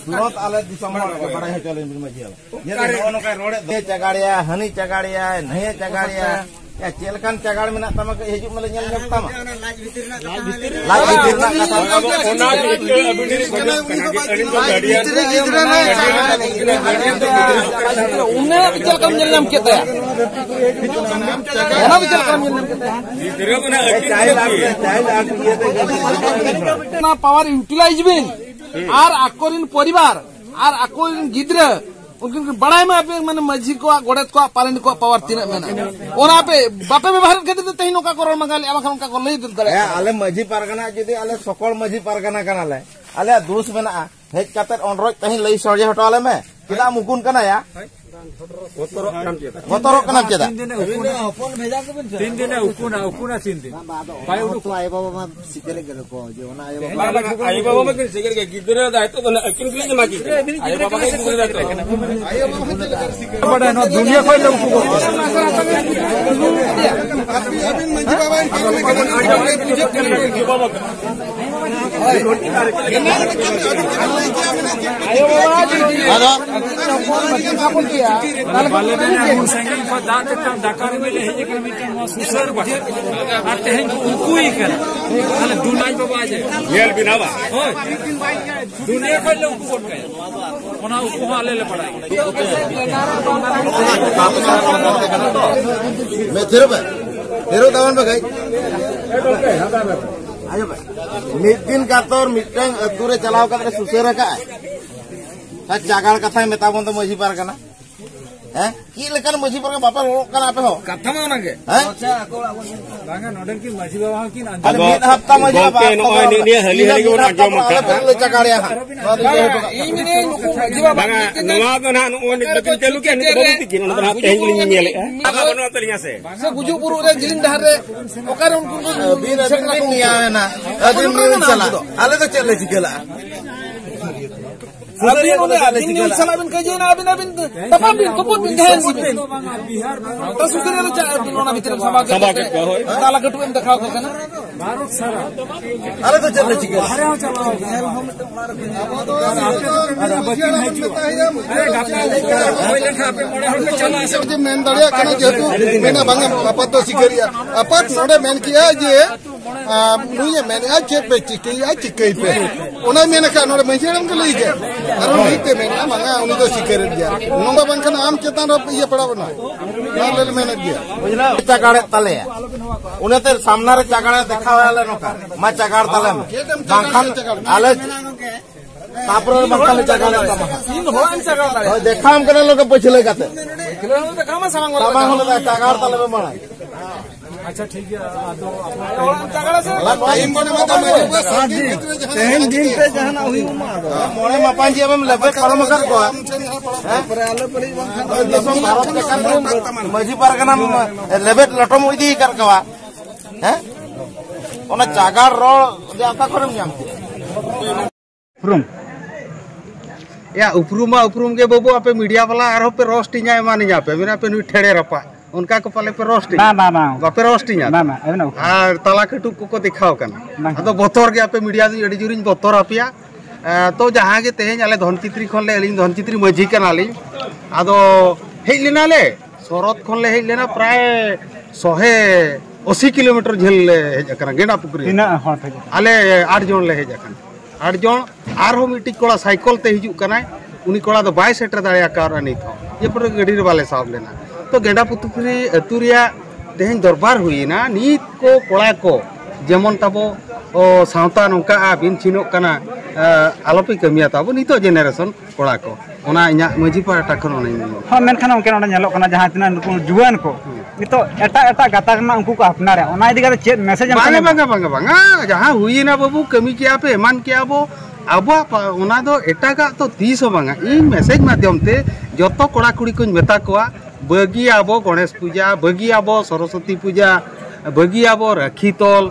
तुरंत आले दिसम बड़ा है चले मजी ये नो का रोड़े दे चगाड़िया हनी चगाड़िया नहीं चगाड़िया या चेलकान चगाड़ में ना तमा के हिजु मले नेल लगता मा लाज भीतर ना कथा ओना उन्हें बिचार कम नेल नाम केता ओना बिचार कम नेल नाम केता गिदरा मना चाइल्ड ना पावर यूटिलाइज बिन आर आकोरिन परिवार आर आकोरिन गिदरा उनके बड़ा में आपे माने मझी को गोड़त को पालन को पावर तीन में ओना पे बापे व्यवहार के तही नोका करोड़ मंगाले आमा का को लई दरे आले मझी पारगना जदी आले सकल मझी पारगना कनाले आले दोष मेना हेज काते ऑनरोज तही लई सजे हटाले में किदा मुकुन कना या बोतरो कना चेदा 3 दिन हपन भेजा के 3 दिन उकुना 3 दिन पाय उडु आय बाबा मा सिकरे गेल को जे ओना आय बाबा मा के सिकरे के गिदरे दायित्व तो अकिन के मा की आय बाबा के गिदरे दायित्व आय बाबा बड़ा न दुनिया कोई लोग को अबिन मंजी बाबा के बाबा आय बाबा बाले में संगीत को दांत का डकार में ले एक मीटर में सुसर बट आते हैं उकुई कर अरे दुनाई बाबा जे मेल बिनावा दुनिया को लोग वोट गए ओना उको आले ले पड़ा मैं तेरो दावन में गई आयो भाई मिड दिन का तोर मिटंग अतुरे चलाव का सुसर का है जागाड़ कथा मेताबन तो मजी पार कना हैं की लेकर मजी पर बापा कना पे हो कथा में ओनगे हैं बांगा नोडन की मजी बाबा की अरे मिद हफ्ता मजी बाबा के ने हली हली को नाजो मका ले चगाड़िया ई मिने मजी बाबा बांगा नवा तो ना ओन लेकिन चलू के ने बहुत की ना तेज नेले बाबा बनो तलिया से गुजू पुरु रे जिलिन डहर रे ओकर उनको बीर अबिन निया ना अदिन न्यूज चला आले तो चले चिकेला अभी उन्हें आले न्यूज चला बिन कजे ना अबिन तपा बिन कपुत बिन है बिन बिहार में तो सुसरे रे बिनोना भीतर सभा के ताला गटु में दिखाओ के ना भारत सारा अरे तो चले चिके अरे हो चलो हम अरे बच्ची है जो अरे गापा पहले खा पे मोड़े हट चला सब मेन दड़िया कने जेतु मेना बांगा पत्तो सिकरिया अपत नोडे मेन किया जे नुये मेन आ चेक पे चिके पे ओना मेना का नोडे मेंजरम के लई के अरे नीते मेना मांगा उनी तो सिकरे दिया नोंबा बंखन आम चेतन ये पड़ा बना नाले मेन दिया बुझला चगाड़े तले उन्हें ते सामना रे चगाड़े देखा वाले नोका मा चगाड़ तले में बांखन आले तापर बांखन चगाड़े तीन होन चगाड़ देखा हम करे लोग पछले काते देखा में सामांग होले चगाड़ तले में बना अच्छा ठीक है तो चगाड़ा से टाइम बने मत तेहन दिन पे जहां हुई मोड़े मापांजी हम लेबे करम कर को हैं पर आले पड़ी देशम भारत के कान मजी पारगना लेबे लटम उदी कर कवा हैं ओना चगाड़ रोड जाता करम जाम फ्रम या उपरूम के बाबू आपे मीडिया वाला आरो पे रोस्टी न्याय माने जा पे मेरा पे नु ठेड़े रपा उनका को पले पे रोस्टी ना बापे रोस्टी ना ना और तला कटु को दिखाओ कना अदो बोतर के आपे मीडिया अडी जुरिन बोतर आपिया तो जहां के तेहें आले धनचित्री खन ले अलिन धनचित्री मझी कनाली अदो हेज लेना ले शरत खन ले हेज लेना प्राय 180 किलोमीटर झेल ले हेज कना गेंडा पुकुरी आले 8 जन ले हेज कना 8 जन आरो मिटी कोड़ा साइकिल ते हिजु कना उनी कोड़ा दो बाय सेटर दाड़िया कार नहीं था ये पर गाड़ी रे वाले साहब लेना तो गेंडा पुकुरी अतुरिया तेहें दरबार हुई ना नीत को कोड़ा को जेमन ताबो सावता नोका बिन चिनो कना आलोपे कमिया ताबो नितो जेनेरेशन कोड़ा को ओना इना मजी पाटा खन ओना हां मेनखान उनके ओना नेलो कना जहां तना जुवान को नितो एटा गाता मा उनको को अपनारे ओना इदिगा चेक मैसेज बांगा जहां हुई ना बाबू कमी किया पे मान किया बो अब ओना दो एटागा तो 30 बांगा इन मैसेज माध्यम ते जतो कोड़ा कुड़ी को मेता कोआ बगी आबो गणेश पूजा बगी आबो सरस्वती पूजा बगी आबो राखी तोल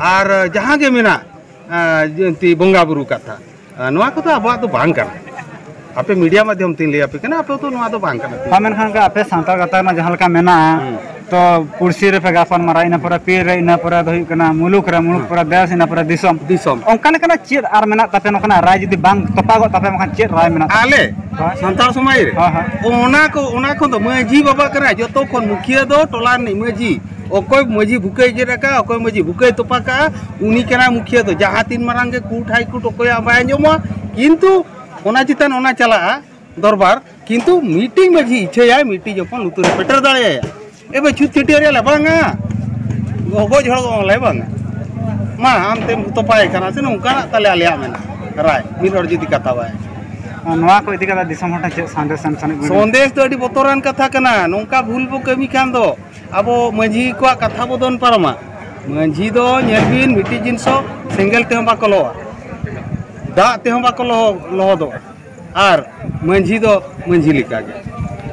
और जहां के मेना जंती बंगा बुरु कथा नवा को तो अब तो बांग करना आपे मीडिया माध्यम तीन ले आपे कना आपे तो नवा तो बांग करना हां मेनखान का आपे सांता गाता ना जहां का मेना तो पुरसी रे पे गाफान मारा इन पर पीर रे इन पर दो कना मुलुक पर देश इन पर दिसम ओंकान कना चेर आर मेना तापे नकना राय जदी बांग तपागो तापे मखान चेर राय मेना आले संताल समाज रे ओना को दो मजी बाबा करा जतो कोन मुखिया दो टोला नि मजी ओकोय मजी भुके जेराका ओकोय मजी भुके तोपाका उनी कना मुखिया दो जहां तीन मारंग के कूट हाई कूट ओकोय बाय जमा किंतु ओना चितान ओना चला दरबार किंतु मीटिंग मजी इच्छा मीटिंग जपन उतुर पेटर दाड़े एबे छुत छिटियर ले बांगा गो झड़ ले बांगा मा आम ते तोपाय कना से नोंका ताले आलिया मेना राय मिरर जदी कथा बाय नवा को इदी कदा दिसम हटा चे संदेश तो अडी बतोरान कथा कना नोंका भूल बो कमी खान दो अब मजी को कथा बदन पारमा मजी दो नेलबिन मिटी जिनसो सिंगल ते बा कलो दा ते बा कलो लो दो आर मजी दो मजी लिका गे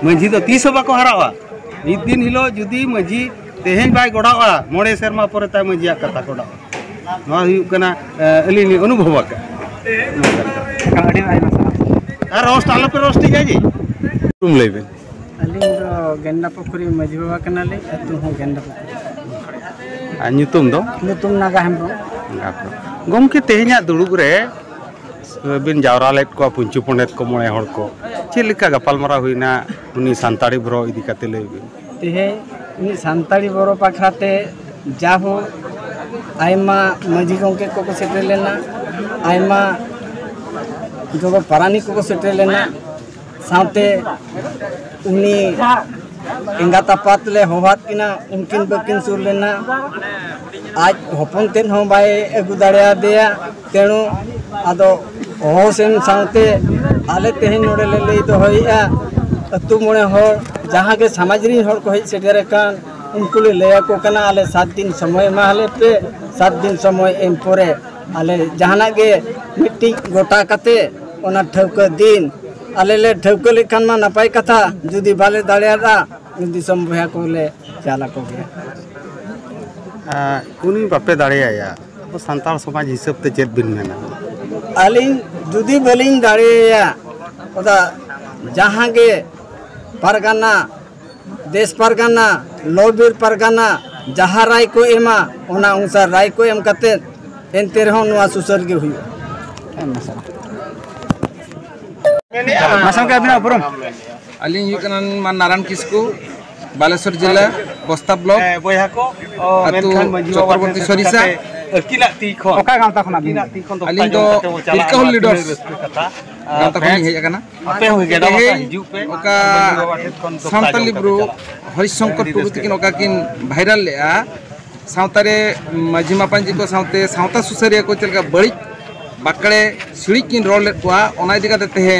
मजी दो 30 बा को हरावा नीत दिन हिलो जुदी मजी तेहेन बाय गोडावा मोड़े शर्मा पर ता मजी कथा गोडावा नवा हुयु कना अलिनी अनुभव का अडी आइमा आर रोस्ट आलो पे रोस्ट जाय जी तुम लेबे अली गेंदा पोखरी मजी बाबा कना ले तू हो गेंदा पोखरी आ ᱧᱩᱛᱩᱢ दो ᱧᱩᱛᱩᱢ नागा हेम्ब्रो गमके तेहेन्या दुड़ुब रे बिन जावरा लेट को पुंचु पंडित को मोड़े हड़ को चेलिका गपालमारा हुईना उनी सानताड़ी बरो इदी काते लेबिन तेहे उनी सानताड़ी बरो पाखराते जाहो आयमा मजी गमके को सेटल लेना आयमा जो पारानी को सेटल लेना साथे उनी एंगाता पातले होवात किना उनकिन बकिन सुर लेना आज हपन तेन हो बाय अगु दाड़िया देया तेणु आदो होसेन साथे आले तेहे नोडे ले लई दो होइया अतु मोणे हो जहां के समाजरी हर को सेटेरे कान उनको ले लेया को कना आले 7 दिन समय माहले पे 7 दिन समय एम पोरे आले जहाना के मिट्टी गोटा कते ओना ठौक दिन आले ले ठौक लेखान मा नपाय कथा जुदी बाले दाड़िया दिसम भया को ले चाला को गया उनी बापे दाड़िया अब संताल समाज हिसाब ते चेत बिन मेना आलिन जुदी बलिन दाड़िया ओदा जहां के परगना देश परगना लोबीर परगना जहां राय को एमा ओना अनुसार राय को एम कते एनते रहो नुआ सुसर के हुई मासम के अबिना उपरम अली युकनन मान नारायण किस्कू बालेश्वर जिला बस्ता ब्लॉक बोया को मेनखान मजी चक्रवर्ती सरिसा किला ती खो ओका गांता खना अली दो तिलकाहुल लीडर्स गांता खनि हेय kana आपे हो गेदा हिजु पे ओका संताली ब्रो हरिशंकर टुडू तिकिन ओका किन वायरल लेआ सावतारे मजी मापांजी को सावते सावता सुसरिया को चलका बड़ी बाकड़े सिड़ी किन रोल ले कोआ ओना इदिका तेहे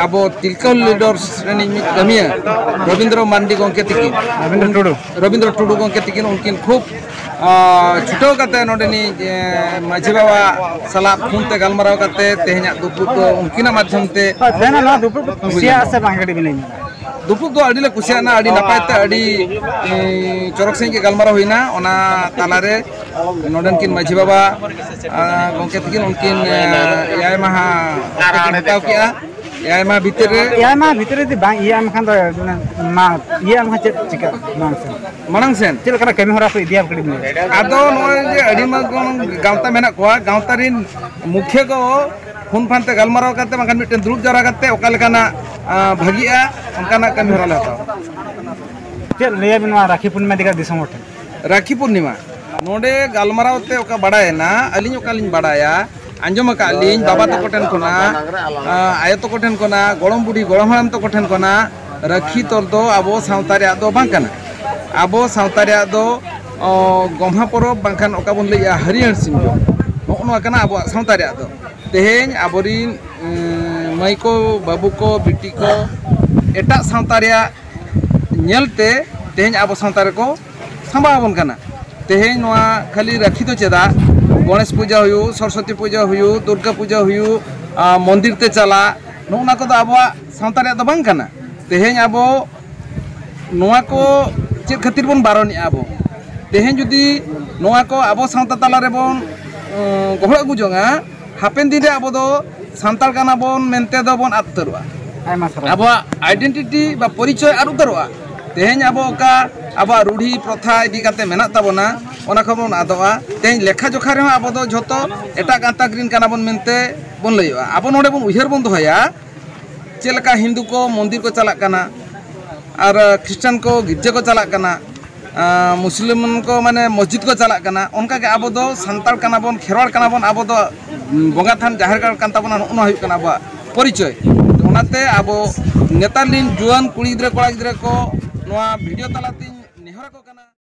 अब तिलकाहुल लीडर्स रेनी कमिया रविंद्र मांडी गोंके तिकिन रविंद्र टुडू गोंके तिकिन उनकिन खूब छुटो कते नोडनी माझी बाबा सला फोनते गलमाराव कते तेहना दुपुक तो उनकिना माध्यम ते देना ना दुपुक कुसिया से बांगड़ी बिनै दुपुक दो अडी ले कुसिया ना अडी नपाय ते अडी चरक सिंह के गलमाराव होइना ओना तालारे नोडन किन माझी बाबा गोंके तिकिन उनकिन याय महा हटाव किया याय मा भीतर दि बांग इया मखान दो मा इया महा चेक चिका मानंग सेन चेल करा कमी होरा को इदिया कड़ी बिनै आदो नोय जे अडी मा गांवता मेना कोआ गांवता रिन मुख्य को फोन फानते गलमाराव करते मखान मिटन दुरुब जरा करते ओका लेकाना भागिया उनकाना कमी होरा ले हताव चेल लेया बिनवा राखी पूर्णिमा दिका दिसम होटे राखी पूर्णिमा नोडे गलमाराव ते ओका बडाय ना अलिन ओका लिन बडाया आंजम का लिन बाबा तो कोठन कोना आयो तो कोठन कोना गोड़म बुढ़ी गोड़म हराम तो कोठन कोना राखी तोल दो आबो सावतारे दो बांग कना आबो सावतारे दो गम्हा परब बांखान ओका बन लैया हरिहर सिम जो नोकनो कना आबो सावतारे दो तेहेन आबोरिन माई को बाबू को बिटी को एटा सावतारे नेलते तेहेन आबो सावतारे को संभाबन कना तेहेन नोआ खाली राखी तो चेदा गणेश पूजा हुयु सरस्वती पूजा हुयु दुर्गा पूजा हुयु मंदिर ते चला नोना को अब सावतारे दो बांग कना तेहेन अब नोआ को चेक खातिर बन बारन अब तेहेन जुदी नोआ को अब सावता तला रे बन गहड़ गुजोंगा हापेन दिन रे अब दो सान्ताल काना बन मेनते दो बन आतरवा अब आइडेंटिटी बा परिचय आर उतरवा तेहेन अब का अब रूढ़ी प्रथा इदी काते मेना ताबोना ओना खबन आदोआ तेज लेखा जोखा रे अब दो झोतो एटा गांता ग्रीन काना बन मेनते बन लइवा अब नोडे बन उहर बन दोया चेलका हिंदू को मंदिर को चला कना और ख्रिस्टान को गिरजे को चला कना मुस्लिम को माने मस्जिद को चला कना उनका के अब दो संताल काना बन खेरवाड़ काना बन अब दो बंगा थान जाहिर कांता बन उना हुई कना अब परिचय ओनाते अब नेतार लिन जुआन कुड़ी गिद्रे कोड़ा गिद्रे को नोआ वीडियो तलाती नेहरा को कना।